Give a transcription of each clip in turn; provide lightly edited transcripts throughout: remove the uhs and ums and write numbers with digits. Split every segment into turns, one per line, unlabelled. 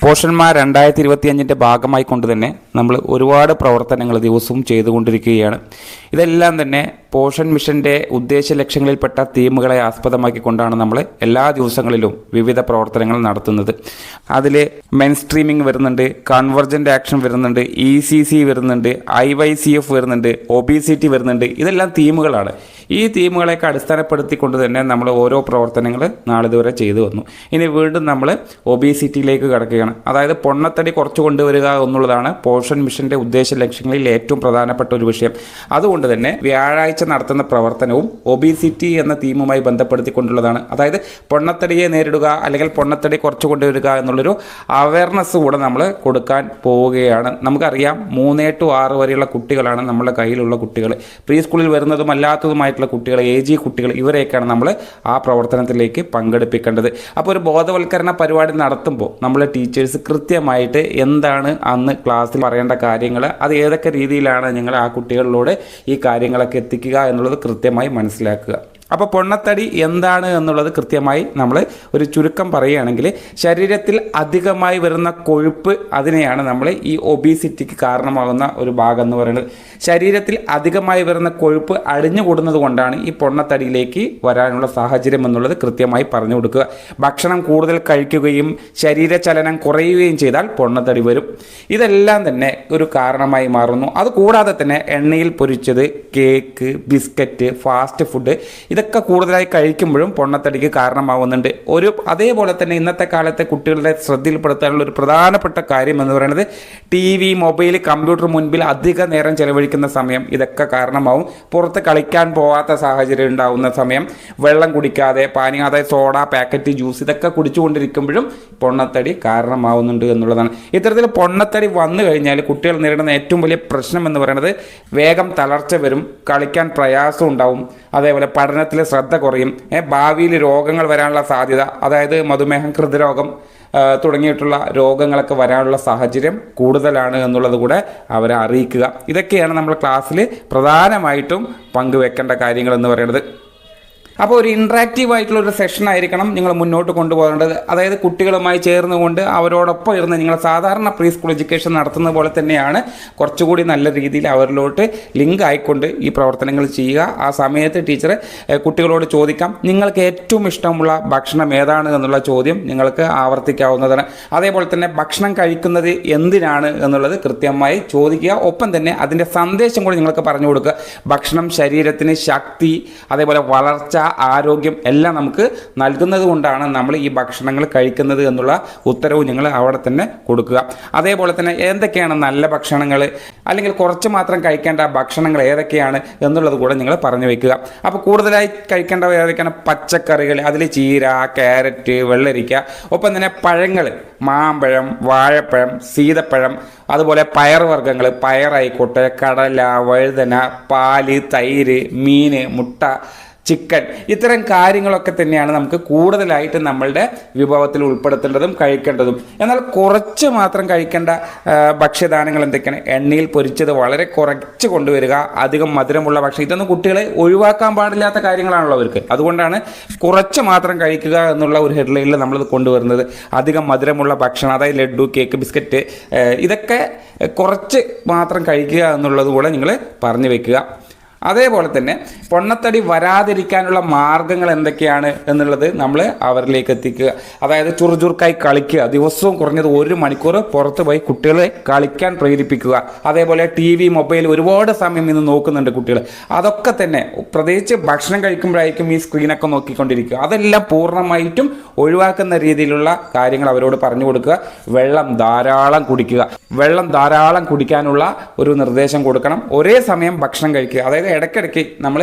പോഷന്മാർ 2025 ഭാഗമായി കൊണ്ട് തന്നെ നമ്മൾ ഒരുപാട് പ്രവർത്തനങ്ങൾ ദിവസവും ചെയ്തുകൊണ്ടിരിക്കുകയാണ്. ഇതെല്ലാം തന്നെ പോഷൻ മിഷൻ്റെ ഉദ്ദേശ ലക്ഷ്യങ്ങളിൽപ്പെട്ട തീമുകളെ ആസ്പദമാക്കിക്കൊണ്ടാണ് നമ്മൾ എല്ലാ ദിവസങ്ങളിലും വിവിധ പ്രവർത്തനങ്ങൾ നടത്തുന്നത്. അതിൽ മെൻ സ്ട്രീമിംഗ് വരുന്നുണ്ട്, കൺവർജൻ്റ് ആക്ഷൻ വരുന്നുണ്ട്, ECC വരുന്നുണ്ട്, IYCF വരുന്നുണ്ട്, ഒബീസിറ്റി വരുന്നുണ്ട്. ഇതെല്ലാം തീമുകളാണ്. ഈ തീമുകളെയൊക്കെ അടിസ്ഥാനപ്പെടുത്തിക്കൊണ്ട് തന്നെ നമ്മൾ ഓരോ പ്രവർത്തനങ്ങൾ നാളിതുവരെ ചെയ്തു വന്നു. ഇനി വീണ്ടും നമ്മൾ ഒബീസിറ്റിയിലേക്ക് കടക്കുകയാണ്. അതായത് പൊണ്ണത്തടി കുറച്ച് കൊണ്ടുവരിക എന്നുള്ളതാണ് പോഷൻ മിഷൻ്റെ ഉദ്ദേശ ലക്ഷ്യങ്ങളിൽ ഏറ്റവും പ്രധാനപ്പെട്ട ഒരു വിഷയം. അതുകൊണ്ട് തന്നെ വ്യാഴാഴ്ച നടത്തുന്ന പ്രവർത്തനവും ഒബീസിറ്റി എന്ന തീമുമായി ബന്ധപ്പെടുത്തിക്കൊണ്ടുള്ളതാണ്. അതായത് പൊണ്ണത്തടിയെ നേരിടുക അല്ലെങ്കിൽ പൊണ്ണത്തടി കുറച്ച് കൊണ്ടുവരിക എന്നുള്ളൊരു അവയർനെസ് കൂടെ നമ്മൾ കൊടുക്കാൻ പോവുകയാണ്. നമുക്കറിയാം 3 to 6 വരെയുള്ള കുട്ടികളാണ് നമ്മുടെ കയ്യിലുള്ള കുട്ടികൾ. പ്രീ സ്കൂളിൽ വരുന്നതും അല്ലാത്തതുമായിട്ടുള്ള കുട്ടികൾ, AG കുട്ടികൾ, ഇവരെയൊക്കെയാണ് നമ്മൾ ആ പ്രവർത്തനത്തിലേക്ക് പങ്കെടുപ്പിക്കേണ്ടത്. അപ്പോൾ ഒരു ബോധവൽക്കരണ പരിപാടി നടത്തുമ്പോൾ നമ്മൾ ടീച്ചേഴ്സ് കൃത്യമായിട്ട് എന്താണ് അന്ന് ക്ലാസ്സിൽ പറയേണ്ട കാര്യങ്ങൾ, അത് ഏതൊക്കെ രീതിയിലാണ് നിങ്ങൾ ആ കുട്ടികളിലൂടെ ഈ കാര്യങ്ങളൊക്കെ എത്തിക്കുക എന്നുള്ളത് കൃത്യമായി മനസ്സിലാക്കുക. അപ്പോൾ പൊണ്ണത്തടി എന്താണ് എന്നുള്ളത് കൃത്യമായി നമ്മൾ ഒരു ചുരുക്കം പറയുകയാണെങ്കിൽ, ശരീരത്തിൽ അധികമായി വരുന്ന കൊഴുപ്പ്, അതിനെയാണ് നമ്മൾ ഈ ഒബീസിറ്റിക്ക് കാരണമാകുന്ന ഒരു ഭാഗം എന്ന് പറയുന്നത്. ശരീരത്തിൽ അധികമായി വരുന്ന കൊഴുപ്പ് അടിഞ്ഞുകൂടുന്നത് കൊണ്ടാണ് ഈ പൊണ്ണത്തടിയിലേക്ക് വരാനുള്ള സാഹചര്യം എന്നുള്ളത് കൃത്യമായി പറഞ്ഞു കൊടുക്കുക. ഭക്ഷണം കൂടുതൽ കഴിക്കുകയും ശരീരചലനം കുറയുകയും ചെയ്താൽ പൊണ്ണത്തടി വരും. ഇതെല്ലാം തന്നെ ഒരു കാരണമായി മാറുന്നു. അതുകൂടാതെ തന്നെ എണ്ണയിൽ പൊരിച്ചത്, കേക്ക്, ബിസ്ക്കറ്റ്, ഫാസ്റ്റ് ഫുഡ്, ഇതൊക്കെ കൂടുതലായി കഴിക്കുമ്പോഴും പൊണ്ണത്തടിക്ക് കാരണമാവുന്നുണ്ട്. അതേപോലെ തന്നെ ഇന്നത്തെ കാലത്തെ കുട്ടികളുടെ ശ്രദ്ധയിൽപ്പെടുത്താനുള്ള ഒരു പ്രധാനപ്പെട്ട കാര്യം എന്ന് പറയുന്നത് TV, മൊബൈൽ, കമ്പ്യൂട്ടർ മുൻപിൽ അധിക നേരം ചെലവഴിക്കുന്ന സമയം. ഇതൊക്കെ കാരണമാവും. പുറത്ത് കളിക്കാൻ പോകാത്ത സാഹചര്യം ഉണ്ടാകുന്ന സമയം, വെള്ളം കുടിക്കാതെ പാനീയം, അതായത് സോഡ, പാക്കറ്റ്, ജ്യൂസ്, ഇതൊക്കെ കുടിച്ചുകൊണ്ടിരിക്കുമ്പോഴും പൊണ്ണത്തടി കാരണമാവുന്നുണ്ട് എന്നുള്ളതാണ്. ഇത്തരത്തിൽ പൊണ്ണത്തടി വന്നു കഴിഞ്ഞാൽ കുട്ടികൾ നേരിടുന്ന ഏറ്റവും വലിയ പ്രശ്നം എന്ന് പറയുന്നത് വേഗം തളർച്ച വരും, കളിക്കാൻ പ്രയാസം ഉണ്ടാവും, അതേപോലെ പഠനത്തിൽ ശ്രദ്ധ കുറയും, ഭാവിയിൽ രോഗങ്ങൾ വരാനുള്ള സാധ്യത, അതായത് മധുമേഹം, ഹൃദ്രോഗം തുടങ്ങിയിട്ടുള്ള രോഗങ്ങളൊക്കെ വരാനുള്ള സാഹചര്യം കൂടുതലാണ് എന്നുള്ളത് കൂടെ അവരെ അറിയിക്കുക. ഇതൊക്കെയാണ് നമ്മൾ ക്ലാസ്സിൽ പ്രധാനമായിട്ടും പങ്കുവെക്കേണ്ട കാര്യങ്ങൾ എന്ന് പറയുന്നത്. അപ്പോൾ ഒരു ഇൻട്രാക്റ്റീവ് ആയിട്ടുള്ള ഒരു സെഷൻ ആയിരിക്കണം നിങ്ങൾ മുന്നോട്ട് കൊണ്ടുപോകേണ്ടത്. അതായത് കുട്ടികളുമായി ചേർന്നുകൊണ്ട് അവരോടൊപ്പം ഇരുന്ന് നിങ്ങൾ സാധാരണ പ്രീ സ്കൂൾ എഡ്യൂക്കേഷൻ നടത്തുന്ന പോലെ തന്നെയാണ് കുറച്ചുകൂടി നല്ല രീതിയിൽ അവരിലോട്ട് ലിങ്ക് ആയിക്കൊണ്ട് ഈ പ്രവർത്തനങ്ങൾ ചെയ്യുക. ആ സമയത്ത് ടീച്ചർ കുട്ടികളോട് ചോദിക്കാം, നിങ്ങൾക്ക് ഏറ്റവും ഇഷ്ടമുള്ള ഭക്ഷണം ഏതാണ് എന്നുള്ള ചോദ്യം നിങ്ങൾക്ക് ആവർത്തിക്കാവുന്നതാണ്. അതേപോലെ തന്നെ ഭക്ഷണം കഴിക്കുന്നത് എന്തിനാണ് എന്നുള്ളത് കൃത്യമായി ചോദിക്കുക. ഒപ്പം തന്നെ അതിൻ്റെ സന്ദേശം കൂടി നിങ്ങൾക്ക് പറഞ്ഞു കൊടുക്കുക. ഭക്ഷണം ശരീരത്തിന് ശക്തി, അതേപോലെ വളർച്ച, ആരോഗ്യം എല്ലാം നമുക്ക് നൽകുന്നത് കൊണ്ടാണ് നമ്മൾ ഈ ഭക്ഷണങ്ങൾ കഴിക്കുന്നത് എന്നുള്ള ഉത്തരവ് നിങ്ങൾ അവിടെ തന്നെ കൊടുക്കുക. അതേപോലെ തന്നെ എന്തൊക്കെയാണ് നല്ല ഭക്ഷണങ്ങൾ, അല്ലെങ്കിൽ കുറച്ച് മാത്രം കഴിക്കേണ്ട ഭക്ഷണങ്ങൾ ഏതൊക്കെയാണ് എന്നുള്ളത് കൂടെ നിങ്ങൾ പറഞ്ഞു വയ്ക്കുക. അപ്പോൾ കൂടുതലായി കഴിക്കേണ്ടവ ഏതൊക്കെയാണ്? പച്ചക്കറികൾ, അതിൽ ചീര, ക്യാരറ്റ്, വെള്ളരിക്ക, ഒപ്പം തന്നെ പഴങ്ങൾ, മാമ്പഴം, വാഴപ്പഴം, സീതപ്പഴം, അതുപോലെ പയർവർഗ്ഗങ്ങൾ, പയറായിക്കോട്ടെ, കടല, വഴുതന, പാല്, തൈര്, മീൻ, മുട്ട, ചിക്കൻ, ഇത്തരം കാര്യങ്ങളൊക്കെ തന്നെയാണ് നമുക്ക് കൂടുതലായിട്ട് നമ്മളുടെ വിഭവത്തിൽ ഉൾപ്പെടുത്തേണ്ടതും കഴിക്കേണ്ടതും. എന്നാൽ കുറച്ച് മാത്രം കഴിക്കേണ്ട ഭക്ഷ്യധാനങ്ങൾ എന്തൊക്കെയാണ്? എണ്ണയിൽ പൊരിച്ചത് വളരെ കുറച്ച് കൊണ്ടുവരിക, അധികം മധുരമുള്ള ഭക്ഷണം, ഇതൊന്നും കുട്ടികളെ ഒഴിവാക്കാൻ പാടില്ലാത്ത കാര്യങ്ങളാണല്ലോ അവർക്ക്. അതുകൊണ്ടാണ് കുറച്ച് മാത്രം കഴിക്കുക എന്നുള്ള ഒരു ഹെഡ്ലൈനിൽ നമ്മളിത് കൊണ്ടുവരുന്നത്. അധികം മധുരമുള്ള ഭക്ഷണം, അതായത് ലഡു, കേക്ക്, ബിസ്ക്കറ്റ്, ഇതൊക്കെ കുറച്ച് മാത്രം കഴിക്കുക എന്നുള്ളത് കൂടെ നിങ്ങൾ പറഞ്ഞു വയ്ക്കുക. അതേപോലെ തന്നെ പൊണ്ണത്തടി വരാതിരിക്കാനുള്ള മാർഗങ്ങൾ എന്തൊക്കെയാണ് എന്നുള്ളത് നമ്മൾ അവരിലേക്ക് എത്തിക്കുക. അതായത് ചുറുചുറുക്കായി കളിക്കുക, ദിവസവും കുറഞ്ഞത് 1 മണിക്കൂർ പുറത്ത് പോയി കുട്ടികളെ കളിക്കാൻ പ്രേരിപ്പിക്കുക. അതേപോലെ TV, മൊബൈൽ ഒരുപാട് സമയം ഇന്ന് നോക്കുന്നുണ്ട് കുട്ടികൾ. അതൊക്കെ തന്നെ പ്രത്യേകിച്ച് ഭക്ഷണം കഴിക്കുമ്പോഴായിരിക്കും ഈ സ്ക്രീനൊക്കെ നോക്കിക്കൊണ്ടിരിക്കുക. അതെല്ലാം പൂർണ്ണമായിട്ടും ഒഴിവാക്കുന്ന രീതിയിലുള്ള കാര്യങ്ങൾ അവരോട് പറഞ്ഞു കൊടുക്കുക. വെള്ളം ധാരാളം കുടിക്കുക, വെള്ളം ധാരാളം കുടിക്കാനുള്ള ഒരു നിർദ്ദേശം കൊടുക്കണം. ഒരേ സമയം ഭക്ഷണം കഴിക്കുക, അതായത് ഇടയ്ക്കിടയ്ക്ക് നമ്മൾ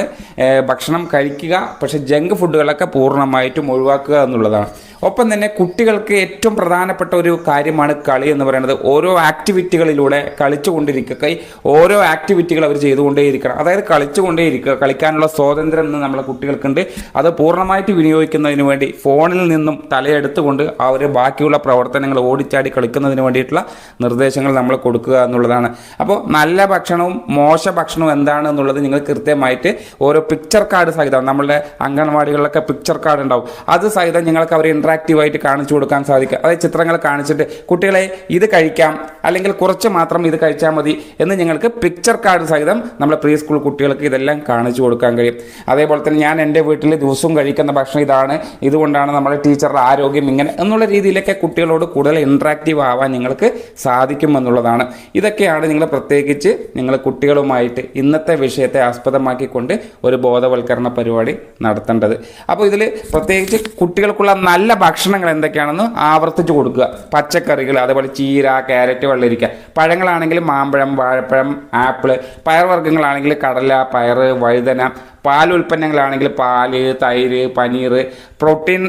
ഭക്ഷണം കഴിക്കുക, പക്ഷേ ജങ്ക് ഫുഡുകളൊക്കെ പൂർണ്ണമായിട്ടും ഒഴിവാക്കുക എന്നുള്ളതാണ്. ഒപ്പം തന്നെ കുട്ടികൾക്ക് ഏറ്റവും പ്രധാനപ്പെട്ട ഒരു കാര്യമാണ് കളി എന്ന് പറയുന്നത്. ഓരോ ആക്ടിവിറ്റികളിലൂടെ കളിച്ചുകൊണ്ടിരിക്കുക, ഓരോ ആക്ടിവിറ്റികൾ അവർ ചെയ്തുകൊണ്ടേയിരിക്കണം. അതായത് കളിച്ചുകൊണ്ടേയിരിക്കുക. കളിക്കാനുള്ള സ്വാതന്ത്ര്യം എന്ന് നമ്മളെ കുട്ടികൾക്കുണ്ട്. അത് പൂർണ്ണമായിട്ട് വിനിയോഗിക്കുന്നതിന് വേണ്ടി ഫോണിൽ നിന്നും തലയെടുത്തുകൊണ്ട് അവർ ബാക്കിയുള്ള പ്രവർത്തനങ്ങൾ ഓടിച്ചാടി കളിക്കുന്നതിന് വേണ്ടിയിട്ടുള്ള നിർദ്ദേശങ്ങൾ നമ്മൾ കൊടുക്കുക എന്നുള്ളതാണ്. അപ്പോൾ നല്ല ഭക്ഷണവും മോശ ഭക്ഷണവും എന്താണ് എന്നുള്ളത് നിങ്ങൾ നിങ്ങൾ കൃത്യമായിട്ട് ഓരോ പിക്ചർ കാർഡ് സഹിതം, നമ്മളുടെ അംഗൻവാടികളിലൊക്കെ പിക്ചർ കാർഡ് ഉണ്ടാവും, അത് സഹിതം നിങ്ങൾക്ക് അവർ ഇൻട്രാക്റ്റീവായിട്ട് കാണിച്ചു കൊടുക്കാൻ സാധിക്കും. അതായത് ചിത്രങ്ങൾ കാണിച്ചിട്ട് കുട്ടികളെ ഇത് കഴിക്കാം അല്ലെങ്കിൽ കുറച്ച് മാത്രം ഇത് കഴിച്ചാൽ മതി എന്ന് നിങ്ങൾക്ക് പിക്ചർ കാർഡ് സഹിതം നമ്മുടെ പ്രീ സ്കൂൾ കുട്ടികൾക്ക് ഇതെല്ലാം കാണിച്ചു കൊടുക്കാൻ കഴിയും. അതേപോലെ തന്നെ ഞാൻ എൻ്റെ വീട്ടിൽ ദിവസവും കഴിക്കുന്ന ഭക്ഷണം ഇതാണ്, ഇതുകൊണ്ടാണ് നമ്മുടെ ടീച്ചറുടെ ആരോഗ്യം ഇങ്ങനെ എന്നുള്ള രീതിയിലൊക്കെ കുട്ടികളോട് കൂടുതൽ ഇൻട്രാക്റ്റീവ് ആവാൻ നിങ്ങൾക്ക് സാധിക്കുമെന്നുള്ളതാണ്. ഇതൊക്കെയാണ് നിങ്ങൾ പ്രത്യേകിച്ച് നിങ്ങൾ കുട്ടികളുമായിട്ട് ഇന്നത്തെ വിഷയത്തെ ആസ്പദമാക്കിക്കൊണ്ട് ഒരു ബോധവൽക്കരണ പരിപാടി നടത്തേണ്ടത്. അപ്പോൾ ഇതിൽ പ്രത്യേകിച്ച് കുട്ടികൾക്കുള്ള നല്ല ഭക്ഷണങ്ങൾ എന്തൊക്കെയാണെന്ന് ആവർത്തിച്ച് കൊടുക്കുക. പച്ചക്കറികൾ, അതേപോലെ ചീര, ക്യാരറ്റ്, വെള്ളരിക്ക, പഴങ്ങളാണെങ്കിൽ മാമ്പഴം, വാഴപ്പഴം, ആപ്പിള്, പയർവർഗ്ഗങ്ങളാണെങ്കിൽ കടല, പയർ, വഴുതന, പാൽ ഉൽപ്പന്നങ്ങളാണെങ്കിൽ പാല്, തൈര്, പനീർ, പ്രോട്ടീൻ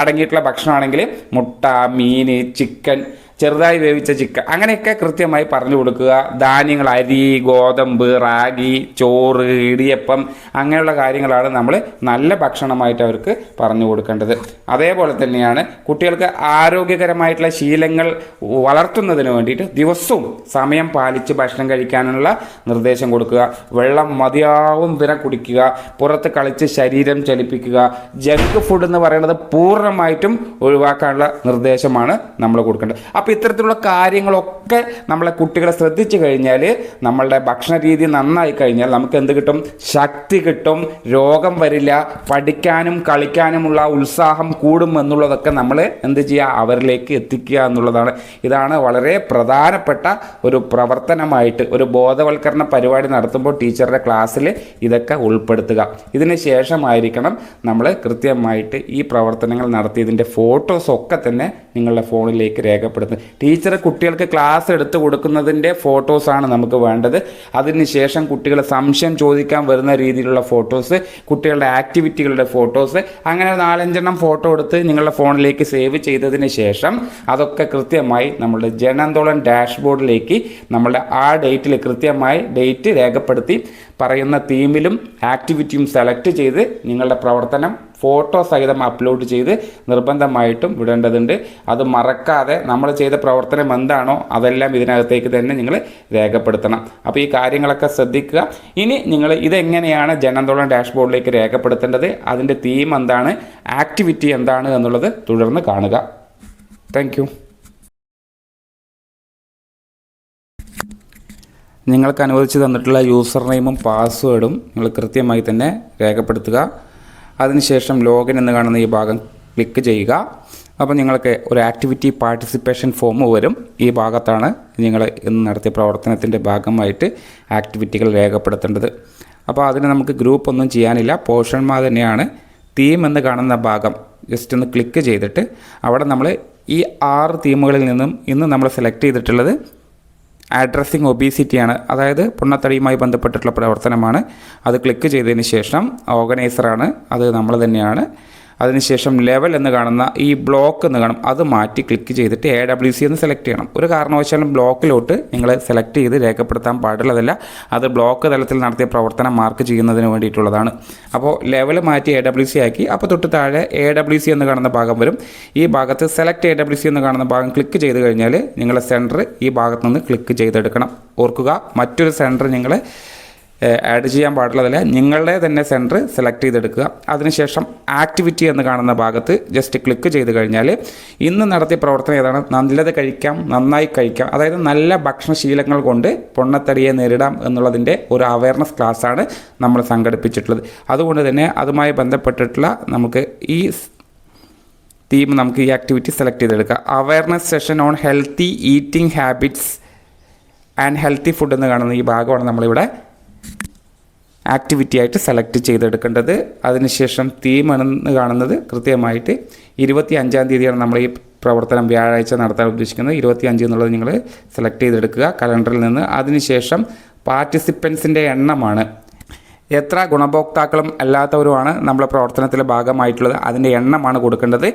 അടങ്ങിയിട്ടുള്ള ഭക്ഷണമാണെങ്കിൽ മുട്ട, മീൻ, ചിക്കൻ, ചെറുതായി വേവിച്ച ചിക്കൻ, അങ്ങനെയൊക്കെ കൃത്യമായി പറഞ്ഞു കൊടുക്കുക. ധാന്യങ്ങൾ, അരി, ഗോതമ്പ്, റാഗി, ചോറ്, ഇടിയപ്പം, അങ്ങനെയുള്ള കാര്യങ്ങളാണ് നമ്മൾ നല്ല ഭക്ഷണമായിട്ട് അവർക്ക് പറഞ്ഞു കൊടുക്കേണ്ടത്. അതേപോലെ തന്നെയാണ് കുട്ടികൾക്ക് ആരോഗ്യകരമായിട്ടുള്ള ശീലങ്ങൾ വളർത്തുന്നതിന് വേണ്ടിയിട്ട് ദിവസവും സമയം പാലിച്ച് ഭക്ഷണം കഴിക്കാനുള്ള നിർദ്ദേശം കൊടുക്കുക. വെള്ളം മതിയാവും വിധം കുടിക്കുക. പുറത്ത് കളിച്ച് ശരീരം ചലിപ്പിക്കുക. ജങ്ക് ഫുഡ് എന്ന് പറയുന്നത് പൂർണ്ണമായിട്ടും ഒഴിവാക്കാനുള്ള നിർദ്ദേശമാണ് നമ്മൾ കൊടുക്കേണ്ടത്. അപ്പോൾ ഇത്തരത്തിലുള്ള കാര്യങ്ങളൊക്കെ നമ്മളെ കുട്ടികളെ ശ്രദ്ധിച്ചു കഴിഞ്ഞാൽ, നമ്മളുടെ ഭക്ഷണ രീതി നന്നായി കഴിഞ്ഞാൽ നമുക്ക് എന്ത് കിട്ടും? ശക്തി കിട്ടും, രോഗം വരില്ല, പഠിക്കാനും കളിക്കാനുമുള്ള ഉത്സാഹം കൂടും എന്നുള്ളതൊക്കെ നമ്മൾ എന്ത് ചെയ്യുക? അവരിലേക്ക് എത്തിക്കുക എന്നുള്ളതാണ്. ഇതാണ് വളരെ പ്രധാനപ്പെട്ട ഒരു പ്രവർത്തനമായിട്ട് ഒരു ബോധവൽക്കരണ പരിപാടി നടത്തുമ്പോൾ ടീച്ചറുടെ ക്ലാസ്സിൽ ഇതൊക്കെ ഉൾപ്പെടുത്തുക. ഇതിന് ശേഷമായിരിക്കണം നമ്മൾ കൃത്യമായിട്ട് ഈ പ്രവർത്തനങ്ങൾ നടത്തിയതിൻ്റെ ഫോട്ടോസൊക്കെ തന്നെ നിങ്ങളുടെ ഫോണിലേക്ക് രേഖപ്പെടുത്തുന്നത്. ടീച്ചർ കുട്ടികൾക്ക് ക്ലാസ് എടുത്ത് കൊടുക്കുന്നതിൻ്റെ ഫോട്ടോസാണ് നമുക്ക് വേണ്ടത്. അതിനുശേഷം കുട്ടികൾ സംശയം ചോദിക്കാൻ വരുന്ന രീതിയിലുള്ള ഫോട്ടോസ്, കുട്ടികളുടെ ആക്ടിവിറ്റികളുടെ ഫോട്ടോസ്, അങ്ങനെ 4-5 ഫോട്ടോ എടുത്ത് നിങ്ങളുടെ ഫോണിലേക്ക് സേവ് ചെയ്തതിന് ശേഷം അതൊക്കെ കൃത്യമായി നമ്മളുടെ ജനാന്തോളൻ ഡാഷ്ബോർഡിലേക്ക് നമ്മളുടെ ആ ഡേറ്റിൽ കൃത്യമായി ഡേറ്റ് രേഖപ്പെടുത്തി പറയുന്ന തീമിലും ആക്ടിവിറ്റിയും സെലക്ട് ചെയ്ത് നിങ്ങളുടെ പ്രവർത്തനം ഫോട്ടോ സഹിതം അപ്ലോഡ് ചെയ്ത് നിർബന്ധമായിട്ടും വിടേണ്ടതുണ്ട്. അത് മറക്കാതെ നമ്മൾ ചെയ്ത പ്രവർത്തനം എന്താണോ അതെല്ലാം ഇതിനകത്തേക്ക് തന്നെ നിങ്ങൾ രേഖപ്പെടുത്തണം. അപ്പോൾ ഈ കാര്യങ്ങളൊക്കെ ശ്രദ്ധിക്കുക. ഇനി നിങ്ങൾ ഇതെങ്ങനെയാണ് ജനാന്തോളൻ ഡാഷ്ബോർഡിലേക്ക് രേഖപ്പെടുത്തേണ്ടത്, അതിൻ്റെ തീം എന്താണ്, ആക്ടിവിറ്റി എന്താണ് എന്നുള്ളത് തുടർന്ന് കാണുക. Thank you. നിങ്ങൾക്ക് അനുവദിച്ച് തന്നിട്ടുള്ള യൂസർ നെയിമും പാസ്വേഡും നിങ്ങൾ കൃത്യമായി തന്നെ രേഖപ്പെടുത്തുക. അതിനുശേഷം ലോഗിൻ എന്ന് കാണുന്ന ഈ ഭാഗം ക്ലിക്ക് ചെയ്യുക. അപ്പോൾ നിങ്ങൾക്ക് ഒരു ആക്ടിവിറ്റി പാർട്ടിസിപ്പേഷൻ ഫോം വരും. ഈ ഭാഗത്താണ് നിങ്ങൾ ഇന്ന് നടത്തിയ പ്രവർത്തനത്തിൻ്റെ ഭാഗമായിട്ട് ആക്ടിവിറ്റികൾ രേഖപ്പെടുത്തേണ്ടത്. അപ്പോൾ അതിന് നമുക്ക് ഗ്രൂപ്പ് ഒന്നും ചെയ്യാനില്ല, പോർഷന്മാർ തന്നെയാണ്. തീം എന്ന് കാണുന്ന ഭാഗം ജസ്റ്റ് ഒന്ന് ക്ലിക്ക് ചെയ്തിട്ട് അവിടെ നമ്മൾ ഈ 6 തീമുകളിൽ നിന്നും ഇന്ന് നമ്മൾ സെലക്ട് ചെയ്തിട്ടുള്ളത് അഡ്രസ്സിങ് ഒബീസിറ്റിയാണ്, അതായത് പൊണ്ണത്തടിയുമായി ബന്ധപ്പെട്ടിട്ടുള്ള പ്രവർത്തനമാണ്. അത് ക്ലിക്ക് ചെയ്തതിന് ശേഷം ഓർഗനൈസറാണ്, അത് നമ്മൾ തന്നെയാണ്. അതിനുശേഷം ലെവൽ എന്ന് കാണുന്ന ഈ ബ്ലോക്ക് എന്ന് കാണും, അത് മാറ്റി ക്ലിക്ക് ചെയ്തിട്ട് AWC എന്ന് സെലക്ട് ചെയ്യണം. ഒരു കാരണവശാലും ബ്ലോക്കിലോട്ട് നിങ്ങൾ സെലക്ട് ചെയ്ത് രേഖപ്പെടുത്താൻ പാടുള്ളതല്ല. അത് ബ്ലോക്ക് തലത്തിൽ നടത്തിയ പ്രവർത്തനം മാർക്ക് ചെയ്യുന്നതിന് വേണ്ടിയിട്ടുള്ളതാണ്. അപ്പോൾ ലെവൽ മാറ്റി AWC ആക്കി. അപ്പോൾ തൊട്ട് താഴെ AWC എന്ന് കാണുന്ന ഭാഗം വരും. ഈ ഭാഗത്ത് സെലക്ട് AWC എന്ന് കാണുന്ന ഭാഗം ക്ലിക്ക് ചെയ്ത് കഴിഞ്ഞാൽ നിങ്ങളുടെ സെൻറ്റർ ഈ ഭാഗത്ത് നിന്ന് ക്ലിക്ക് ചെയ്തെടുക്കണം. ഓർക്കുക, മറ്റൊരു സെൻറ്റർ നിങ്ങൾ ആഡ് ചെയ്യാൻ പാടുള്ളതല്ല, നിങ്ങളുടെ തന്നെ സെൻറ്റർ സെലക്ട് ചെയ്തെടുക്കുക. അതിനുശേഷം ആക്ടിവിറ്റി എന്ന് കാണുന്ന ഭാഗത്ത് ജസ്റ്റ് ക്ലിക്ക് ചെയ്ത് കഴിഞ്ഞാൽ ഇന്ന് നടത്തിയ പ്രവർത്തനം ഏതാണ്? നല്ലത് കഴിക്കാം, നന്നായി കഴിക്കാം, അതായത് നല്ല ഭക്ഷണശീലങ്ങൾ കൊണ്ട് പൊണ്ണത്തടിയെ നേരിടാം എന്നുള്ളതിൻ്റെ ഒരു അവയർനെസ് ക്ലാസ്സാണ് നമ്മൾ സംഘടിപ്പിച്ചിട്ടുള്ളത്. അതുകൊണ്ട് തന്നെ അതുമായി ബന്ധപ്പെട്ടിട്ടുള്ള നമുക്ക് ഈ തീം നമുക്ക് ഈ ആക്ടിവിറ്റി സെലക്ട് ചെയ്തെടുക്കുക. Awareness session on healthy eating habits and healthy food എന്ന് കാണുന്ന ഈ ഭാഗമാണ് നമ്മളിവിടെ ആക്ടിവിറ്റി ആയിട്ട് സെലക്ട് ചെയ്തെടുക്കേണ്ടത്. അതിനുശേഷം തീം എന്ന് കാണുന്നത് കൃത്യമായിട്ട് 25-ാം തീയതിയാണ് നമ്മൾ ഈ പ്രവർത്തനം വ്യാഴാഴ്ച നടത്താൻ ഉദ്ദേശിക്കുന്നത്. 25 എന്നുള്ളത് നിങ്ങൾ സെലക്ട് ചെയ്തെടുക്കുക കലണ്ടറിൽ നിന്ന്. അതിനുശേഷം പാർട്ടിസിപ്പൻസിൻ്റെ എണ്ണമാണ് എത്ര ഗുണഭോക്താക്കളും അല്ലാത്തവരുമാണ് നമ്മളെ പ്രവർത്തനത്തിലെ ഭാഗമായിട്ടുള്ളത് അതിൻ്റെ എണ്ണമാണ് കൊടുക്കേണ്ടത്.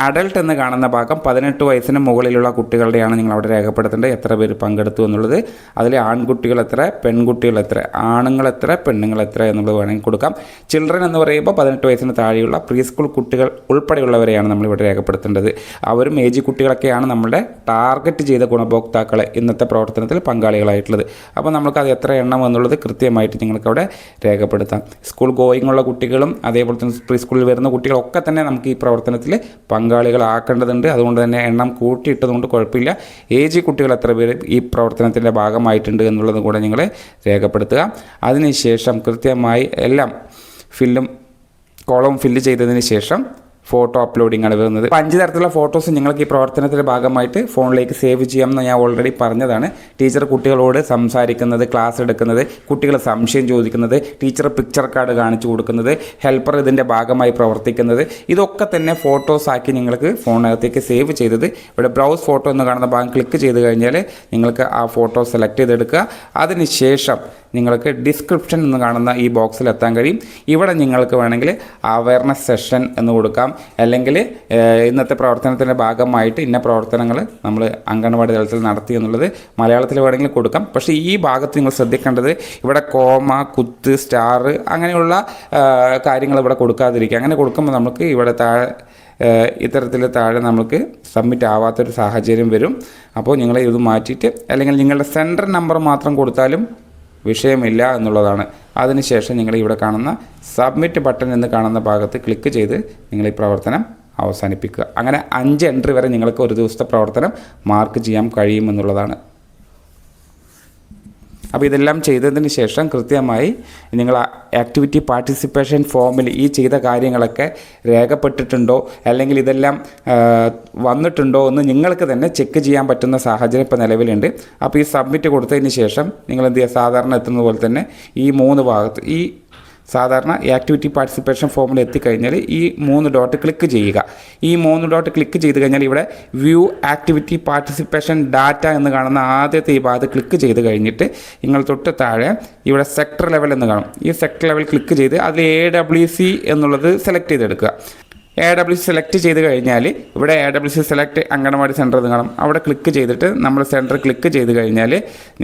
അഡൽട്ട് എന്ന് കാണുന്ന ഭാഗം 18 വയസ്സിന് മുകളിലുള്ള കുട്ടികളുടെയാണ് നിങ്ങൾ അവിടെ രേഖപ്പെടുത്തേണ്ടത്. എത്ര പേര് പങ്കെടുത്തു എന്നുള്ളത്, അതിൽ ആൺകുട്ടികൾ എത്ര, പെൺകുട്ടികൾ എത്ര, ആണുങ്ങൾ എത്ര, പെണ്ണുങ്ങൾ എത്ര എന്നുള്ളത് വേണമെങ്കിൽ കൊടുക്കാം. ചിൽഡ്രൻ എന്ന് പറയുമ്പോൾ 18 വയസ്സിന് താഴെയുള്ള പ്രീ സ്കൂൾ കുട്ടികൾ ഉൾപ്പെടെയുള്ളവരെയാണ് നമ്മളിവിടെ രേഖപ്പെടുത്തേണ്ടത്. അവരും ഏജ് കുട്ടികളൊക്കെയാണ് നമ്മുടെ ടാർഗറ്റ് ചെയ്ത ഗുണഭോക്താക്കളെ ഇന്നത്തെ പ്രവർത്തനത്തിൽ പങ്കാളികളായിട്ടുള്ളത്. അപ്പോൾ നമുക്കത് എത്ര എണ്ണം എന്നുള്ളത് കൃത്യമായിട്ട് നിങ്ങൾക്കവിടെ രേഖപ്പെടുത്താം. സ്കൂൾ ഗോയിങ് ഉള്ള കുട്ടികളും അതേപോലെ തന്നെ പ്രീ സ്കൂളിൽ വരുന്ന കുട്ടികളൊക്കെ തന്നെ നമുക്ക് ഈ പ്രവർത്തനത്തിൽ പങ്കാളികളാക്കേണ്ടതുണ്ട്. അതുകൊണ്ട് തന്നെ എണ്ണം കൂട്ടിയിട്ടതുകൊണ്ട് കുഴപ്പമില്ല. ഏജ് കുട്ടികൾ എത്ര പേര് ഈ പ്രവർത്തനത്തിൻ്റെ ഭാഗമായിട്ടുണ്ട് എന്നുള്ളത് കൂടെ നിങ്ങൾ രേഖപ്പെടുത്തുക. അതിനുശേഷം കൃത്യമായി എല്ലാം കോളം ഫില്ല് ചെയ്തതിന് ശേഷം ഫോട്ടോ അപ്ലോഡിംഗ് ആണ് വരുന്നത്. 5 തരത്തിലുള്ള ഫോട്ടോസ് നിങ്ങൾക്ക് ഈ പ്രവർത്തനത്തിൻ്റെ ഭാഗമായിട്ട് ഫോണിലേക്ക് സേവ് ചെയ്യാമെന്ന് ഞാൻ ഓൾറെഡി പറഞ്ഞതാണ്. ടീച്ചർ കുട്ടികളോട് സംസാരിക്കുന്നത്, ക്ലാസ് എടുക്കുന്നത്, കുട്ടികൾ സംശയം ചോദിക്കുന്നത്, ടീച്ചർ പിക്ചർ കാർഡ് കാണിച്ചു കൊടുക്കുന്നത്, ഹെൽപ്പർ ഇതിൻ്റെ ഭാഗമായി പ്രവർത്തിക്കുന്നത്, ഇതൊക്കെ തന്നെ ഫോട്ടോസാക്കി നിങ്ങൾക്ക് ഫോണിനകത്തേക്ക് സേവ് ചെയ്തത് ഇവിടെ ബ്രൗസ് ഫോട്ടോ എന്ന് കാണുന്ന ഭാഗം ക്ലിക്ക് ചെയ്ത് കഴിഞ്ഞാൽ നിങ്ങൾക്ക് ആ ഫോട്ടോ സെലക്ട് ചെയ്തെടുക്കുക. അതിനുശേഷം നിങ്ങൾക്ക് ഡിസ്ക്രിപ്ഷൻ എന്ന് കാണുന്ന ഈ ബോക്സിൽ എത്താൻ കഴിയും. ഇവിടെ നിങ്ങൾക്ക് വേണമെങ്കിൽ അവയർനെസ് സെഷൻ എന്ന് കൊടുക്കാം, അല്ലെങ്കിൽ ഇന്നത്തെ പ്രവർത്തനത്തിൻ്റെ ഭാഗമായിട്ട് ഇന്ന പ്രവർത്തനങ്ങൾ നമ്മൾ അംഗൻവാടി തലത്തിൽ നടത്തി എന്നുള്ളത് മലയാളത്തിൽ വേണമെങ്കിൽ കൊടുക്കാം. പക്ഷേ ഈ ഭാഗത്ത് നിങ്ങൾ ശ്രദ്ധിക്കേണ്ടത് ഇവിടെ കോമ, കുത്ത്, സ്റ്റാർ അങ്ങനെയുള്ള കാര്യങ്ങൾ ഇവിടെ കൊടുക്കാതിരിക്കുക. അങ്ങനെ കൊടുക്കുമ്പോൾ നമുക്ക് ഇവിടെ ഇത്തരത്തിൽ താഴെ നമുക്ക് സബ്മിറ്റ് ആവാത്തൊരു സാഹചര്യം വരും. അപ്പോൾ നിങ്ങൾ ഇത് മാറ്റിയിട്ട് അല്ലെങ്കിൽ നിങ്ങളുടെ സെൻറ്റർ നമ്പർ മാത്രം കൊടുത്താലും വിഷയമില്ല എന്നുള്ളതാണ്. അതിനുശേഷം നിങ്ങൾ ഇവിടെ കാണുന്ന സബ്മിറ്റ് ബട്ടൺ എന്ന് കാണുന്ന ഭാഗത്ത് ക്ലിക്ക് ചെയ്ത് നിങ്ങൾ ഈ പ്രവർത്തനം അവസാനിപ്പിക്കുക. അങ്ങനെ 5 എൻട്രി വരെ നിങ്ങൾക്ക് ഒരു ദിവസത്തെ പ്രവർത്തനം മാർക്ക് ചെയ്യാൻ കഴിയുമെന്നുള്ളതാണ്. അപ്പോൾ ഇതെല്ലാം ചെയ്തതിന് ശേഷം കൃത്യമായി നിങ്ങൾ ആക്ടിവിറ്റി പാർട്ടിസിപ്പേഷൻ ഫോമിൽ ഈ ചെയ്ത കാര്യങ്ങളൊക്കെ രേഖപ്പെട്ടിട്ടുണ്ടോ അല്ലെങ്കിൽ ഇതെല്ലാം വന്നിട്ടുണ്ടോ എന്ന് നിങ്ങൾക്ക് തന്നെ ചെക്ക് ചെയ്യാൻ പറ്റുന്ന സാഹചര്യം ഇപ്പോൾ നിലവിലുണ്ട്. അപ്പോൾ ഈ സബ്മിറ്റ് കൊടുത്തതിന് ശേഷം നിങ്ങൾ എന്ത് ചെയ്യുക, സാധാരണ എത്തുന്ന പോലെ തന്നെ ഈ 3 ഭാഗത്ത് ഈ സാധാരണ ആക്ടിവിറ്റി പാർട്ടിസിപ്പേഷൻ ഫോമിൽ എത്തിക്കഴിഞ്ഞാൽ ഈ 3 ഡോട്ട് ക്ലിക്ക് ചെയ്യുക. ഈ 3 ഡോട്ട് ക്ലിക്ക് ചെയ്ത് കഴിഞ്ഞാൽ ഇവിടെ വ്യൂ ആക്ടിവിറ്റി പാർട്ടിസിപ്പേഷൻ ഡാറ്റ എന്ന് കാണുന്ന ആദ്യത്തെ ഈ ഭാഗത്ത് ക്ലിക്ക് ചെയ്ത് കഴിഞ്ഞിട്ട് നിങ്ങൾ തൊട്ട് താഴെ ഇവിടെ സെക്ടർ ലെവൽ എന്ന് കാണും. ഈ സെക്ടർ ലെവൽ ക്ലിക്ക് ചെയ്ത് അതിൽ AWC എന്നുള്ളത് സെലക്ട് ചെയ്തെടുക്കുക. AWC സെലക്ട് ചെയ്ത് കഴിഞ്ഞാൽ ഇവിടെ AWC സെലക്ട് അംഗൻവാടി സെൻറ്റർ എന്ന് കാണും. അവിടെ ക്ലിക്ക് ചെയ്തിട്ട് നമ്മൾ സെൻറ്റർ ക്ലിക്ക് ചെയ്ത് കഴിഞ്ഞാൽ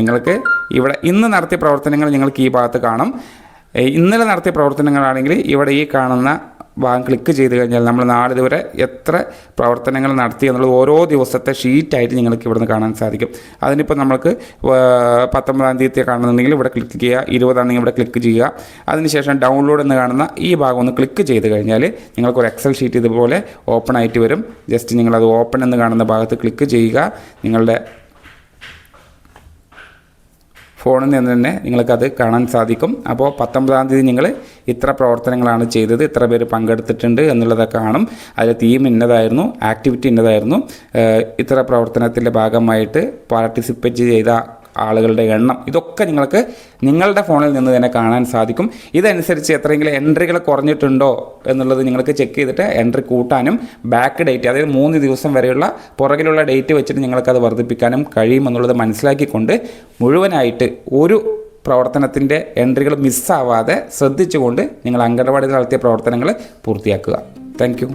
നിങ്ങൾക്ക് ഇവിടെ ഇന്ന് നടത്തിയ പ്രവർത്തനങ്ങൾ നിങ്ങൾക്ക് ഈ ഭാഗത്ത് കാണും. ഇന്നലെ നടത്തിയ പ്രവർത്തനങ്ങളാണെങ്കിൽ ഇവിടെ ഈ കാണുന്ന ഭാഗം ക്ലിക്ക് ചെയ്ത് കഴിഞ്ഞാൽ നമ്മൾ നാളിതുവരെ എത്ര പ്രവർത്തനങ്ങൾ നടത്തി എന്നുള്ളത് ഓരോ ദിവസത്തെ ഷീറ്റായിട്ട് നിങ്ങൾക്ക് ഇവിടുന്ന് കാണാൻ സാധിക്കും. അതിനിപ്പോൾ നമുക്ക് 19-ാം തീയതി കാണുന്നുണ്ടെങ്കിൽ ഇവിടെ ക്ലിക്ക് ചെയ്യുക, 20-ആണെങ്കിൽ ഇവിടെ ക്ലിക്ക് ചെയ്യുക. അതിനുശേഷം ഡൗൺലോഡ് എന്ന് കാണുന്ന ഈ ഭാഗം ഒന്ന് ക്ലിക്ക് ചെയ്ത് കഴിഞ്ഞാൽ നിങ്ങൾക്കൊരു എക്സൽ ഷീറ്റ് ഇതുപോലെ ഓപ്പൺ ആയിട്ട് വരും. ജസ്റ്റ് നിങ്ങളത് ഓപ്പൺ എന്ന് കാണുന്ന ഭാഗത്ത് ക്ലിക്ക് ചെയ്യുക. നിങ്ങളുടെ ഫോണിൽ നിന്ന് തന്നെ നിങ്ങൾക്കത് കാണാൻ സാധിക്കും. അപ്പോൾ 19-ാം തീയതി നിങ്ങൾ ഇത്ര പ്രവർത്തനങ്ങളാണ് ചെയ്തത്, ഇത്ര പേര് പങ്കെടുത്തിട്ടുണ്ട് എന്നുള്ളതൊക്കെ കാണും. അതിൽ തീം ഇന്നതായിരുന്നു, ആക്ടിവിറ്റി ഇന്നതായിരുന്നു, ഇത്ര പ്രവർത്തനത്തിൻ്റെ ഭാഗമായിട്ട് പാർട്ടിസിപ്പേറ്റ് ചെയ്ത ആളുകളുടെ എണ്ണം, ഇതൊക്കെ നിങ്ങൾക്ക് നിങ്ങളുടെ ഫോണിൽ നിന്ന് തന്നെ കാണാൻ സാധിക്കും. ഇതനുസരിച്ച് എത്രയെങ്കിലും എൻട്രികൾ കുറഞ്ഞിട്ടുണ്ടോ എന്നുള്ളത് നിങ്ങൾക്ക് ചെക്ക് ചെയ്തിട്ട് എൻട്രി കൂട്ടാനും ബാക്ക് ഡേറ്റ്, അതായത് 3 ദിവസം വരെയുള്ള പുറകിലുള്ള ഡേറ്റ് വെച്ചിട്ട് നിങ്ങൾക്കത് വർദ്ധിപ്പിക്കാനും കഴിയുമെന്നുള്ളത് മനസ്സിലാക്കിക്കൊണ്ട് മുഴുവനായിട്ട് ഒരു പ്രവർത്തനത്തിൻ്റെ എൻട്രികൾ മിസ്സാവാതെ ശ്രദ്ധിച്ചുകൊണ്ട് നിങ്ങൾ അംഗൻവാടിയിൽ നടത്തിയ പ്രവർത്തനങ്ങൾ പൂർത്തിയാക്കുക. താങ്ക്